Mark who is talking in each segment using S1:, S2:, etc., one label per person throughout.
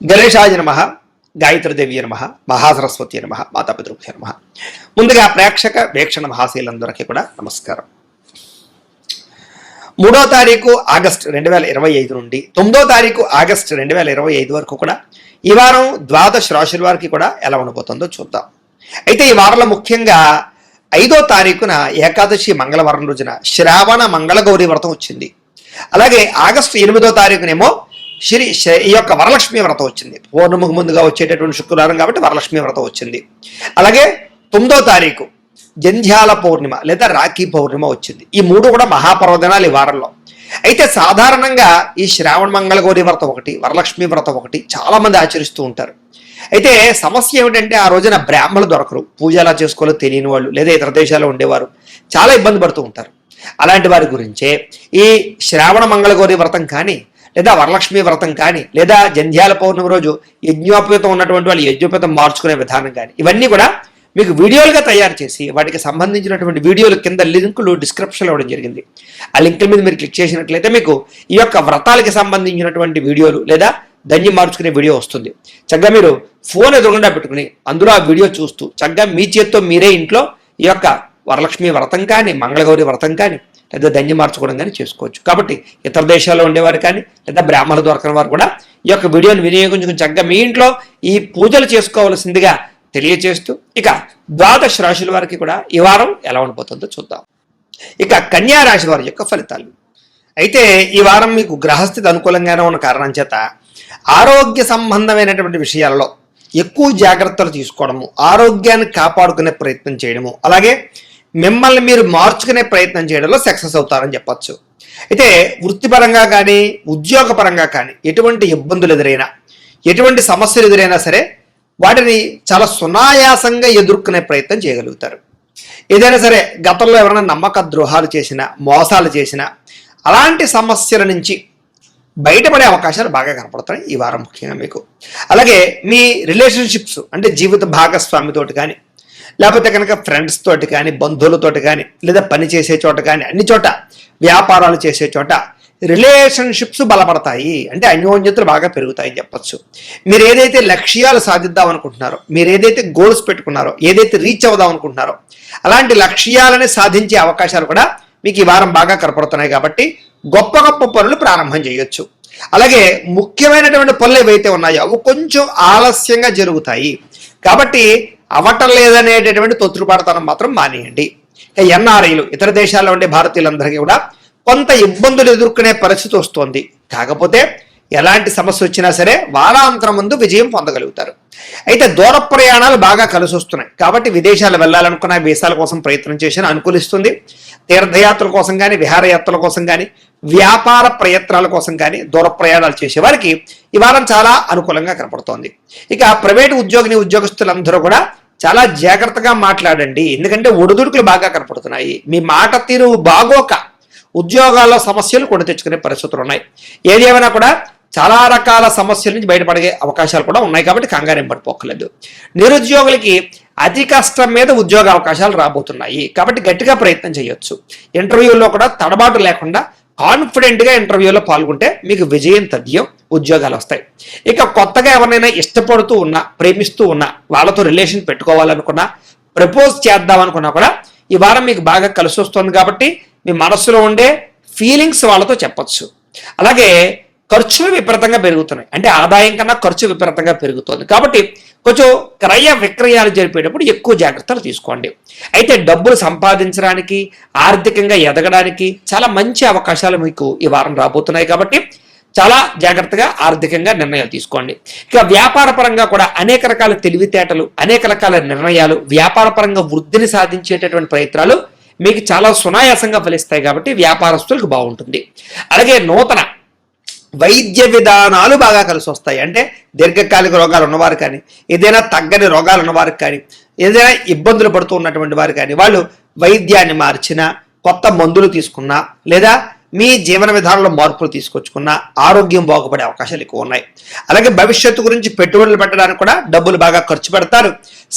S1: గణేశాయ నమః, గాయత్రీదేవి నమః, మహాసరస్వతి నమః, మాతాపితృభ్యో నమః. ముందుగా ప్రేక్షక వీక్షణ మహాశీలందరికీ కూడా నమస్కారం. 3వ తారీఖు ఆగస్టు 2025 నుండి 9వ తారీఖు ఆగస్టు 2025 వరకు కూడా ఈ వారం ద్వాదశ రాశుల వారికి కూడా ఎలా ఉండబోతుందో చూద్దాం. అయితే ఈ వారంలో ముఖ్యంగా 5వ తారీఖున ఏకాదశి మంగళవారం రోజున శ్రావణ మంగళగౌరి వ్రతం వచ్చింది. అలాగే ఆగస్టు 8వ తారీఖునేమో ఈ యొక్క వరలక్ష్మి వ్రతం వచ్చింది. పౌర్ణమికి ముందుగా వచ్చేటటువంటి శుక్రవారం కాబట్టి వరలక్ష్మి వ్రతం వచ్చింది. అలాగే 9వ తారీఖు జంధ్యాల పౌర్ణిమ లేదా రాఖీ పౌర్ణిమ వచ్చింది. ఈ మూడు కూడా మహాపర్వదినాలు ఈ వారంలో. అయితే సాధారణంగా ఈ శ్రావణ మంగళగౌరి వ్రతం ఒకటి, వరలక్ష్మి వ్రతం ఒకటి చాలా మంది ఆచరిస్తూ ఉంటారు. అయితే సమస్య ఏమిటంటే ఆ రోజున బ్రాహ్మణులు దొరకరు, పూజ ఎలా చేసుకోవాలో తెలియని వాళ్ళు లేదా ఇతర దేశాల్లో ఉండేవారు చాలా ఇబ్బంది పడుతూ ఉంటారు. అలాంటి వారి గురించే ఈ శ్రావణ మంగళగౌరి వ్రతం కానీ లేదా వరలక్ష్మి వ్రతం కానీ లేదా జంధ్యాల పౌర్ణమి రోజు యజ్ఞోపేతం ఉన్నటువంటి వాళ్ళు యజ్ఞోపేతం మార్చుకునే విధానం కానీ ఇవన్నీ కూడా మీకు వీడియోలుగా తయారు చేసి వాటికి సంబంధించినటువంటి వీడియోలు కింద లింకులు డిస్క్రిప్షన్లో ఇవ్వడం జరిగింది. ఆ లింకుల మీద మీరు క్లిక్ చేసినట్లయితే మీకు ఈ యొక్క వ్రతాలకి సంబంధించినటువంటి వీడియోలు లేదా ధన్యం మార్చుకునే వీడియో వస్తుంది. చక్కగా మీరు ఫోన్ ఎదురుగుండా పెట్టుకుని అందులో ఆ వీడియో చూస్తూ చక్కగా మీ చేత్తో మీరే ఇంట్లో ఈ యొక్క వరలక్ష్మి వ్రతం కానీ మంగళగౌరి వ్రతం కానీ లేదా ధన్యం మార్చుకోవడం కానీ చేసుకోవచ్చు. కాబట్టి ఇతర దేశాల్లో ఉండేవారు కానీ లేదా బ్రాహ్మణులు దొరకని వారు కూడా ఈ యొక్క వీడియోని వినియోగించుకుని చక్కగా మీ ఇంట్లో ఈ పూజలు చేసుకోవాల్సిందిగా తెలియజేస్తూ ఇక ద్వాదశ రాశుల వారికి కూడా ఈ వారం ఎలా ఉండిపోతుందో చూద్దాం. ఇక కన్యా రాశి వారి యొక్క ఫలితాలు. అయితే ఈ వారం మీకు గ్రహస్థితి అనుకూలంగానే ఉన్న కారణం చేత ఆరోగ్య సంబంధమైనటువంటి విషయాలలో ఎక్కువ జాగ్రత్తలు తీసుకోవడము, ఆరోగ్యాన్ని కాపాడుకునే ప్రయత్నం చేయడము, అలాగే మిమ్మల్ని మీరు మార్చుకునే ప్రయత్నం చేయడంలో సక్సెస్ అవుతారని చెప్పచ్చు. అయితే వృత్తిపరంగా కానీ ఉద్యోగపరంగా కానీ ఎటువంటి ఇబ్బందులు ఎదురైనా ఎటువంటి సమస్యలు ఎదురైనా సరే వాటిని చాలా సునాయాసంగా ఎదుర్కొనే ప్రయత్నం చేయగలుగుతారు. ఏదైనా సరే గతంలో ఎవరైనా నమ్మక ద్రోహాలు చేసినా మోసాలు చేసినా అలాంటి సమస్యల నుంచి బయటపడే అవకాశాలు బాగా కనపడతాయి ఈ వారం ముఖ్యంగా మీకు. అలాగే మీ రిలేషన్షిప్స్ అంటే జీవిత భాగస్వామితోటి కానీ లేకపోతే కనుక ఫ్రెండ్స్ తోటి కానీ బంధువులతోటి కానీ లేదా పని చేసే చోట కానీ అన్ని చోట వ్యాపారాలు చేసే చోట రిలేషన్షిప్స్ బలపడతాయి. అంటే అన్యోన్యతలు బాగా పెరుగుతాయని చెప్పచ్చు. మీరు ఏదైతే లక్ష్యాలు సాధిద్దాం అనుకుంటున్నారో, మీరు ఏదైతే గోల్స్ పెట్టుకున్నారో, ఏదైతే రీచ్ అవుదాం అనుకుంటున్నారో అలాంటి లక్ష్యాలని సాధించే అవకాశాలు కూడా మీకు ఈ వారం బాగా కనపడుతున్నాయి. కాబట్టి గొప్ప గొప్ప పనులు ప్రారంభం చేయొచ్చు. అలాగే ముఖ్యమైనటువంటి పనులు ఏవైతే ఉన్నాయో అవి కొంచెం ఆలస్యంగా జరుగుతాయి. కాబట్టి అవటం లేదనేటటువంటి తొత్తుపాటుతనం మాత్రం మానేయండి. ఎన్ఆర్ఐలు ఇతర దేశాల్లో ఉండే భారతీయులందరికీ కూడా కొంత ఇబ్బందులు ఎదుర్కొనే పరిస్థితి వస్తుంది. కాకపోతే ఎలాంటి సమస్య వచ్చినా సరే వారాంతరం ముందు విజయం పొందగలుగుతారు. అయితే దూర ప్రయాణాలు బాగా కలిసి వస్తున్నాయి. కాబట్టి విదేశాలు వెళ్ళాలనుకున్న వీసాల కోసం ప్రయత్నం చేసిన అనుకూలిస్తుంది. తీర్థయాత్రల కోసం కానీ విహారయాత్రల కోసం కానీ వ్యాపార ప్రయత్నాల కోసం కానీ దూర ప్రయాణాలు చేసే వారికి ఈ వారం చాలా అనుకూలంగా కనపడుతోంది. ఇక ప్రైవేటు ఉద్యోగస్తులందరూ కూడా చాలా జాగ్రత్తగా మాట్లాడండి. ఎందుకంటే ఒడిదుడుకులు బాగా కనపడుతున్నాయి. మీ మాట తీరు బాగోక ఉద్యోగాల్లో సమస్యలు కొని తెచ్చుకునే పరిస్థితులు ఉన్నాయి. ఏది ఏమైనా కూడా చాలా రకాల సమస్యల నుంచి బయటపడే అవకాశాలు కూడా ఉన్నాయి. కాబట్టి కంగారేం పడిపోకలేదు. నిరుద్యోగులకి అతి కష్టం మీద ఉద్యోగ అవకాశాలు రాబోతున్నాయి. కాబట్టి గట్టిగా ప్రయత్నం చేయొచ్చు. ఇంటర్వ్యూల్లో కూడా తడబాటు లేకుండా కాన్ఫిడెంట్గా ఇంటర్వ్యూలో పాల్గొంటే మీకు విజయం తథ్యం, ఉద్యోగాలు వస్తాయి. ఇక కొత్తగా ఎవరినైనా ఇష్టపడుతూ ఉన్నా, ప్రేమిస్తూ ఉన్నా, వాళ్ళతో రిలేషన్ పెట్టుకోవాలనుకున్నా, ప్రపోజ్ చేద్దామనుకున్నా కూడా ఈ వారం మీకు బాగా కలిసి వస్తుంది. కాబట్టి మీ మనసులో ఉండే ఫీలింగ్స్ వాళ్ళతో చెప్పచ్చు. అలాగే ఖర్చులు విపరీతంగా పెరుగుతున్నాయి. అంటే ఆదాయం కన్నా ఖర్చు విపరీతంగా పెరుగుతుంది. కాబట్టి కొంచెం క్రయ విక్రయాలు జరిపేటప్పుడు ఎక్కువ జాగ్రత్తలు తీసుకోండి. అయితే డబ్బులు సంపాదించడానికి, ఆర్థికంగా ఎదగడానికి చాలా మంచి అవకాశాలు మీకు ఈ వారం రాబోతున్నాయి. కాబట్టి చాలా జాగ్రత్తగా ఆర్థికంగా నిర్ణయాలు తీసుకోండి. ఇక వ్యాపార పరంగా కూడా అనేక రకాల తెలివితేటలు, అనేక రకాల నిర్ణయాలు, వ్యాపార పరంగా వృద్ధిని సాధించేటటువంటి ప్రయత్నాలు మీకు చాలా సునాయాసంగా ఫలిస్తాయి. కాబట్టి వ్యాపారస్తులకు బాగుంటుంది. అలాగే నూతన వైద్య విధానాలు బాగా కలిసి వస్తాయి. అంటే దీర్ఘకాలిక రోగాలు ఉన్నవారు కానీ, ఏదైనా తగ్గని రోగాలు ఉన్నవారికి కానీ, ఏదైనా ఇబ్బందులు పడుతూ ఉన్నటువంటి వారు కానీ వాళ్ళు వైద్యాన్ని మార్చినా, కొత్త మందులు తీసుకున్నా లేదా మీ జీవన విధానంలో మార్పులు తీసుకొచ్చుకున్న ఆరోగ్యం బాగుపడే అవకాశాలు ఎక్కువ ఉన్నాయి. అలాగే భవిష్యత్తు గురించి పెట్టుబడులు పెట్టడానికి కూడా డబ్బులు బాగా ఖర్చు పెడతారు.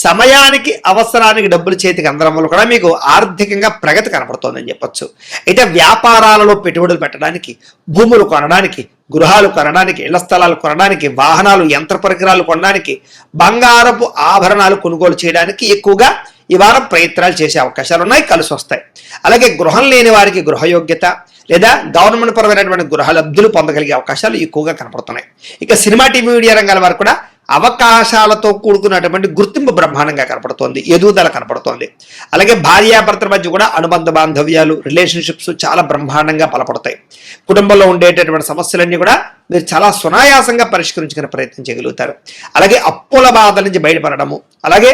S1: సమయానికి అవసరానికి డబ్బులు చేతికి అందడం వల్ల కూడా మీకు ఆర్థికంగా ప్రగతి కనపడుతోందని చెప్పొచ్చు. అయితే వ్యాపారాలలో పెట్టుబడులు పెట్టడానికి, భూములు కొనడానికి, గృహాలు కొనడానికి, ఇళ్ల స్థలాలు కొనడానికి, వాహనాలు, యంత్ర పరికరాలు కొనడానికి, బంగారపు ఆభరణాలు కొనుగోలు చేయడానికి ఎక్కువగా ఈ వారం ప్రయత్నాలు చేసే అవకాశాలు ఉన్నాయి, కలిసి వస్తాయి. అలాగే గృహం లేని వారికి గృహయోగ్యత లేదా గవర్నమెంట్ పరమైనటువంటి గృహ లబ్ధులు పొందగలిగే అవకాశాలు ఎక్కువగా కనపడుతున్నాయి. ఇక సినిమా, టీవీ, మీడియా రంగాల వారు కూడా అవకాశాలతో కూడుకున్నటువంటి గుర్తింపు బ్రహ్మాండంగా కనపడుతోంది, ఎదుగుదల కనపడుతోంది. అలాగే భార్యాభర్తల మధ్య కూడా అనుబంధ బాంధవ్యాలు, రిలేషన్షిప్స్ చాలా బ్రహ్మాండంగా బలపడతాయి. కుటుంబంలో ఉండేటటువంటి సమస్యలన్నీ కూడా మీరు చాలా సునాయాసంగా పరిష్కరించుకునే ప్రయత్నం చేయగలుగుతారు. అలాగే అప్పుల బాధల నుంచి బయటపడడము, అలాగే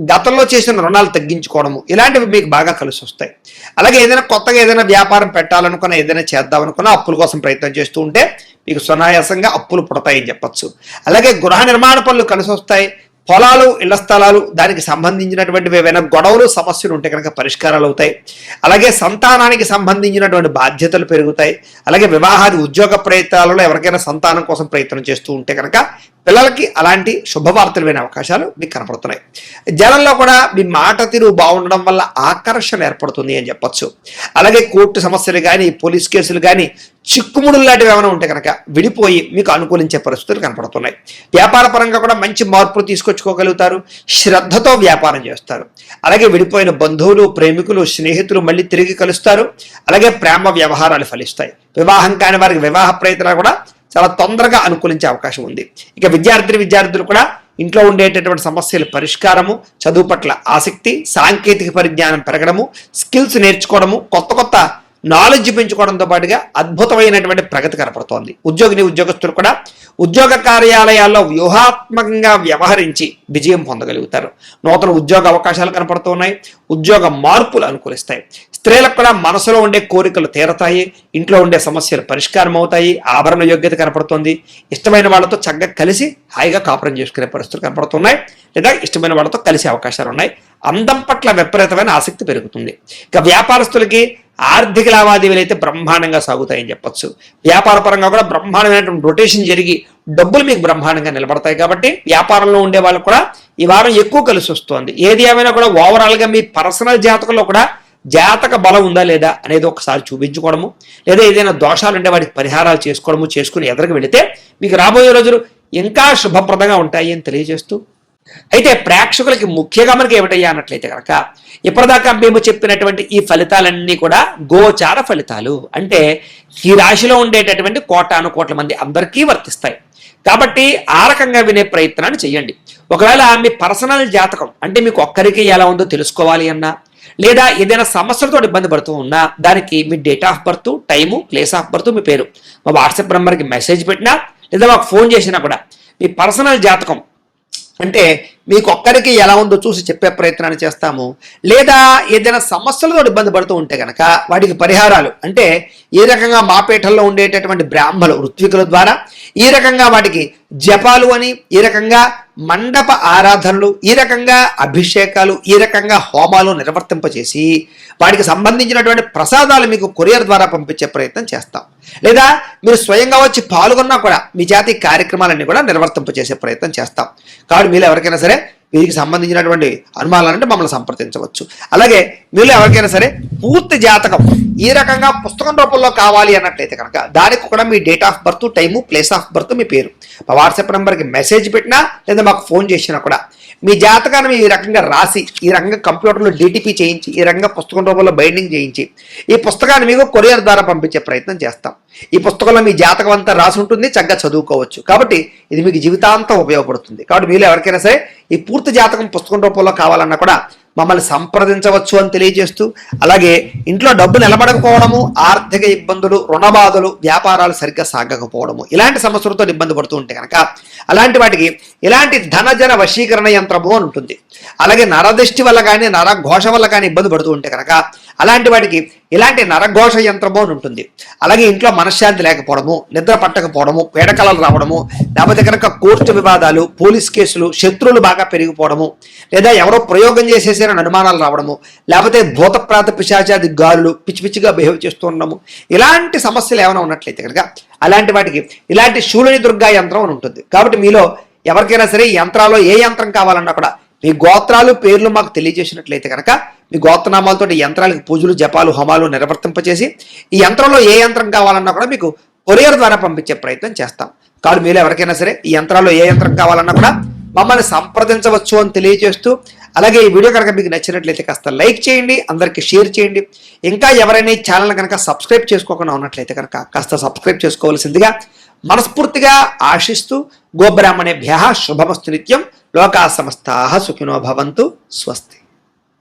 S1: గతంలో చేసిన రుణాలు తగ్గించుకోవడము, ఇలాంటివి మీకు బాగా కలిసి వస్తాయి. అలాగే ఏదైనా కొత్తగా ఏదైనా వ్యాపారం పెట్టాలనుకున్నా, ఏదైనా చేద్దామనుకున్నా అప్పుల కోసం ప్రయత్నం చేస్తూ ఉంటే మీకు సునాయాసంగా అప్పులు పుడతాయని చెప్పచ్చు. అలాగే గృహ నిర్మాణ పనులు కలిసి వస్తాయి. పొలాలు, ఇళ్ల స్థలాలు, దానికి సంబంధించినటువంటివి ఏవైనా గొడవలు, సమస్యలు ఉంటే కనుక పరిష్కారాలు అవుతాయి. అలాగే సంతానానికి సంబంధించినటువంటి బాధ్యతలు పెరుగుతాయి. అలాగే వివాహాది, ఉద్యోగ ప్రయత్నాలలో ఎవరికైనా సంతానం కోసం ప్రయత్నం చేస్తూ ఉంటే కనుక పిల్లలకి అలాంటి శుభవార్తలు వినే అవకాశాలు మీకు కనపడుతున్నాయి. జనంలో కూడా మీ మాట తీరు బాగుండడం వల్ల ఆకర్షణ ఏర్పడుతుంది అని చెప్పొచ్చు. అలాగే కోర్టు సమస్యలు కానీ, పోలీస్ కేసులు కానీ, చిక్కుముడులు లాంటివి ఏమైనా ఉంటే కనుక విడిపోయి మీకు అనుకూలించే పరిస్థితులు కనపడుతున్నాయి. వ్యాపార పరంగా కూడా మంచి మార్పులు తీసుకొచ్చుకోగలుగుతారు. శ్రద్ధతో వ్యాపారం చేస్తారు. అలాగే విడిపోయిన బంధువులు, ప్రేమికులు, స్నేహితులు మళ్ళీ తిరిగి కలుస్తారు. అలాగే ప్రేమ వ్యవహారాలు ఫలిస్తాయి. వివాహం కాని వారికి వివాహ ప్రయత్నాలు కూడా చాలా తొందరగా అనుకూలించే అవకాశం ఉంది. ఇక విద్యార్థులు కూడా ఇంట్లో ఉండేటటువంటి సమస్యల పరిష్కారము, చదువు పట్ల ఆసక్తి, సాంకేతిక పరిజ్ఞానం పెరగడము, స్కిల్స్ నేర్చుకోవడము, కొత్త నాలెడ్జ్ పెంచుకోవడంతో పాటుగా అద్భుతమైనటువంటి ప్రగతి కనపడుతోంది. ఉద్యోగస్తులు కూడా ఉద్యోగ కార్యాలయాల్లో వ్యూహాత్మకంగా వ్యవహరించి విజయం పొందగలుగుతారు. నూతన ఉద్యోగ అవకాశాలు కనపడుతున్నాయి. ఉద్యోగ మార్పులు అనుకూలిస్తాయి. స్త్రీలకు కూడా మనసులో ఉండే కోరికలు తీరతాయి. ఇంట్లో ఉండే సమస్యలు పరిష్కారం అవుతాయి. ఆభరణ యోగ్యత కనపడుతుంది. ఇష్టమైన వాళ్ళతో చక్కగా కలిసి హాయిగా కాపురం చేసుకునే పరిస్థితులు కనపడుతున్నాయి. లేదా ఇష్టమైన వాళ్ళతో కలిసే అవకాశాలు ఉన్నాయి. అందం పట్ల విపరీతమైన ఆసక్తి పెరుగుతుంది. ఇక వ్యాపారస్తులకి ఆర్థిక లావాదేవీలు అయితే బ్రహ్మాండంగా సాగుతాయని చెప్పొచ్చు. వ్యాపార పరంగా కూడా బ్రహ్మాండమైనటువంటి రొటేషన్ జరిగి డబ్బులు మీకు బ్రహ్మాండంగా నిలబడతాయి. కాబట్టి వ్యాపారంలో ఉండే వాళ్ళు కూడా ఈ వారం ఎక్కువ కలిసి వస్తుంది. ఏది ఏమైనా కూడా ఓవరాల్గా మీ పర్సనల్ జాతకంలో కూడా జాతక బలం ఉందా లేదా అనేది ఒకసారి చూపించుకోవడము, లేదా ఏదైనా దోషాలు ఉంటే వాటికి పరిహారాలు చేసుకుని ఎదురుకు వెళితే మీకు రాబోయే రోజులు ఇంకా శుభప్రదంగా ఉంటాయి అని తెలియజేస్తూ, అయితే ప్రేక్షకులకి ముఖ్యంగా మనకి ఏమిటయ్యా అన్నట్లయితే కనుక ఇప్పటిదాకా మేము చెప్పినటువంటి ఈ ఫలితాలన్నీ కూడా గోచార ఫలితాలు. అంటే ఈ రాశిలో ఉండేటటువంటి కోట్ల మంది అందరికీ వర్తిస్తాయి. కాబట్టి ఆ రకంగా వినే ప్రయత్నాన్ని చేయండి. ఒకవేళ మీ పర్సనల్ జాతకం అంటే మీకు ఒక్కరికి ఎలా ఉందో తెలుసుకోవాలి అన్నా, లేదా ఏదైనా సమస్యలతో ఇబ్బంది పడుతూ ఉన్నా, దానికి మీ date of birth, time, place of birth, మీ పేరు మా వాట్సాప్ నెంబర్కి మెసేజ్ పెట్టినా, లేదా మాకు ఫోన్ చేసినా కూడా మీ పర్సనల్ జాతకం అంటే మీకు ఒక్కరికి ఎలా ఉందో చూసి చెప్పే ప్రయత్నాన్ని చేస్తాము. లేదా ఏదైనా సమస్యలతో ఇబ్బంది పడుతూ ఉంటే కనుక వాటికి పరిహారాలు అంటే ఈ రకంగా మా పీఠంలో ఉండేటటువంటి బ్రాహ్మలు, ఋత్వికుల ద్వారా ఈ రకంగా వాటికి జపాలు అని, ఈ రకంగా మండప ఆరాధనలు, ఈ రకంగా అభిషేకాలు, ఈ రకంగా హోమాలు నిర్వర్తింపచేసి వాటికి సంబంధించినటువంటి ప్రసాదాలు మీకు కొరియర్ ద్వారా పంపించే ప్రయత్నం చేస్తాం. లేదా మీరు స్వయంగా వచ్చి పాల్గొన్నా కూడా మీ జాతి కార్యక్రమాలన్నీ కూడా నిర్వర్తింపచేసే ప్రయత్నం చేస్తాం. కాబట్టి మీరు ఎవరికైనా సరే వీరికి సంబంధించినటువంటి అనుమానాలంటే మమ్మల్ని సంప్రదించవచ్చు. అలాగే మీరు ఎవరికైనా సరే పూర్తి జాతకం ఈ రకంగా పుస్తకం రూపంలో కావాలి అన్నట్లయితే కనుక దానికి కూడా మీ date of birth, time, place of birth, మీ పేరు మా వాట్సాప్ నెంబర్కి మెసేజ్ పెట్టినా, లేదా మాకు ఫోన్ చేసినా కూడా మీ జాతకాన్ని ఈ రకంగా రాసి, ఈ రకంగా కంప్యూటర్లో DTP చేయించి, ఈ రకంగా పుస్తకం రూపంలో బైండింగ్ చేయించి ఈ పుస్తకాన్ని మీకు కొరియర్ ద్వారా పంపించే ప్రయత్నం చేస్తాం. ఈ పుస్తకంలో మీ జాతకం అంతా రాసి ఉంటుంది, చక్కగా చదువుకోవచ్చు. కాబట్టి ఇది మీకు జీవితాంతం ఉపయోగపడుతుంది. కాబట్టి మీరు ఎవరికైనా సరే ఈ పూర్తి జాతకం పుస్తకం రూపంలో కావాలన్నా కూడా మమ్మల్ని సంప్రదించవచ్చు అని తెలియజేస్తూ, అలాగే ఇంట్లో డబ్బు నిలబడకపోవడము, ఆర్థిక ఇబ్బందులు, రుణబాధలు, వ్యాపారాలు సరిగ్గా సాగకపోవడము, ఇలాంటి సమస్యలతో ఇబ్బంది పడుతూ ఉంటే కనుక అలాంటి వాటికి ఇలాంటి ధనజన వశీకరణ యంత్రము అని ఉంటుంది. అలాగే నరదృష్టి వల్ల కానీ, నరఘోష వల్ల కానీ ఇబ్బంది పడుతూ ఉంటే కనుక అలాంటి వాటికి ఇలాంటి నరఘోష యంత్రము అని ఉంటుంది. అలాగే ఇంట్లో మనశ్శాంతి లేకపోవడము, నిద్ర పట్టకపోవడము, పీడకలలు రావడము, లేకపోతే కనుక కోర్టు వివాదాలు, పోలీస్ కేసులు, శత్రువులు బాగా పెరిగిపోవడము, లేదా ఎవరో ప్రయోగం చేసేసే చేసిన అనుమానాలు రావడము, లేకపోతే భూతప్రాత పిశాచాది గాలులు పిచ్చి పిచ్చిగా బిహేవ్ చేస్తూ ఉండడము, ఇలాంటి సమస్యలు ఏమైనా ఉన్నట్లయితే కనుక అలాంటి వాటికి ఇలాంటి శూలిని దుర్గా యంత్రం అని ఉంటుంది. కాబట్టి మీలో ఎవరికైనా సరే ఈ యంత్రాల్లో ఏ యంత్రం కావాలన్నా కూడా మీ గోత్రాలు పేర్లు మాకు తెలియజేసినట్లయితే కనుక మీ గోత్రనామాలతో ఈ యంత్రాలకు పూజలు జపాలు హోమాలు నిర్వర్తింపచేసి ఈ యంత్రంలో ఏ యంత్రం కావాలన్నా కూడా మీకు కొరియర్ ద్వారా పంపించే ప్రయత్నం చేస్తాం. కాబట్టి మీరు ఎవరికైనా సరే ఈ యంత్రాల్లో ఏ యంత్రం కావాలన్నా కూడా మమ్మల్ని సంప్రదించవచ్చు అని తెలియజేస్తూ, అలాగే ఈ వీడియో కనుక మీకు నచ్చినట్లయితే కాస్త లైక్ చేయండి, అందరికీ షేర్ చేయండి. ఇంకా ఎవరైనా ఈ ఛానల్ కనుక సబ్స్క్రైబ్ చేసుకోకుండా ఉన్నట్లయితే కనుక కాస్త సబ్స్క్రైబ్ చేసుకోవాల్సిందిగా మనస్ఫూర్తిగా ఆశిస్తూ, గోబ్రాహ్మణేభ్యః శుభమస్తు నిత్యం, లోకా సమస్తాః సుఖినో భవంతు, స్వస్తి.